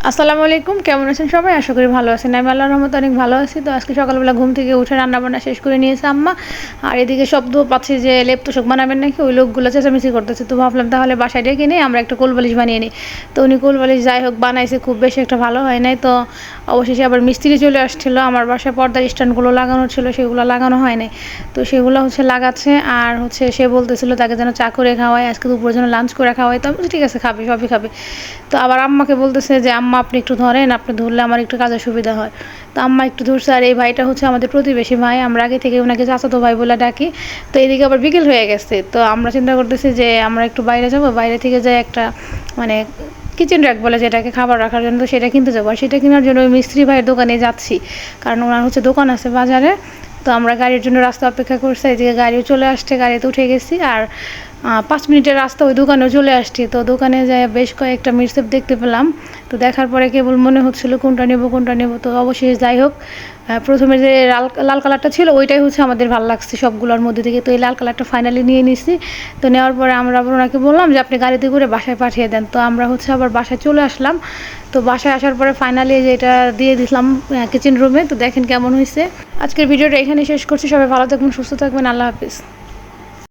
আসসালামু আলাইকুম, কেমন আছেন সবাই? আশা করি ভালো আছেন। আমি আল্লাহর রহমতে অনেক ভালো আছি। তো আজকে সকালবেলা ঘুম থেকে উঠে রান্নাবান্না শেষ করে নিয়েছে আম্মা। আর এদিকে শব্দ পাচ্ছি যে লেপ তোশক বানাবেন নাকি, ওই লোকগুলো চেঁচামেচি করতেছে। তো ভাবলাম তাহলে বাসায় ডেকে নিই, আমরা একটা কোল বালিশ বানিয়ে নিই। তো উনি কোল বালিশ যাই হোক বানাইছে, খুব বেশি একটা ভালো হয় নাই। তো অবশেষে আবার মিস্ত্রি চলে আসছিল। আমার বাসায় পর্দার স্ট্যান্ডগুলো লাগানো ছিল, সেগুলো লাগানো হয় নাই। তো সেগুলো লাগাচ্ছে। আর সে বলতেছিল তাকে যেন চা করে খাওয়াই, আজকে দুপুরের জন্য লাঞ্চ করে খাওয়াই। তো আমি বলছি ঠিক আছে, খাবে, সবই খাবে। তো আবার আম্মাকে বলতেছে যে আম্মা আপনি একটু ধরেন, আপনি ধরলে আমার একটু কাজের সুবিধা হয়। তো আম্মা একটু ধরছে। আর এই ভাইটা আমাদের প্রতিবেশী ভাই, আমরা আগে থেকে ওনাকে চাচাতো ভাই বলে ডাকি। তো এদিকে আবার বিকেল হয়ে গেছে, তো আমরা চিন্তা করতেছি যে আমরা একটু বাইরে যাব, বাইরে থেকে যাই একটা মানে কিচেন র্যাক বলে যেটাকে, খাবার রাখার জন্য। তো সেটা কিনতে যাবো, আর সেটা কেনার জন্য ওই মিস্ত্রি ভাইয়ের দোকানে যাচ্ছি, কারণ ওনার দোকান আছে বাজারে। তো আমরা গাড়ির জন্য রাস্তা অপেক্ষা করছি, এদিকে গাড়িও চলে আসছে, গাড়িতে উঠে গেছি। আর 5 মিনিটের রাস্তা, ওই দোকানেও চলে আসছি। তো দোকানে যাই বেশ কয়েকটা মিক্সআপ দেখতে পেলাম। তো দেখার পরে কেবল মনে হচ্ছিলো কোনটা নেব। তো অবশ্যই যাই হোক, প্রথমে যে লাল কালারটা ছিল ওইটাই আমাদের ভালো লাগছে সবগুলোর মধ্যে থেকে। তো এই লাল কালারটা ফাইনালি নিয়ে নিছি। তো নেওয়ার পরে আমরা আবার ওনাকে বললাম যে আপনি গাড়িতে করে বাসায় পাঠিয়ে দেন। তো আমরা আবার বাসায় চলে আসলাম। তো বাসায় আসার পরে ফাইনালি এটা দিয়ে দিলাম কিচেন রুমে। তো দেখেন কেমন হয়েছে। আজকের ভিডিওটা এখানে শেষ করছি। সবাই ভালো থাকবেন, সুস্থ থাকবেন, আল্লাহ হাফিজ।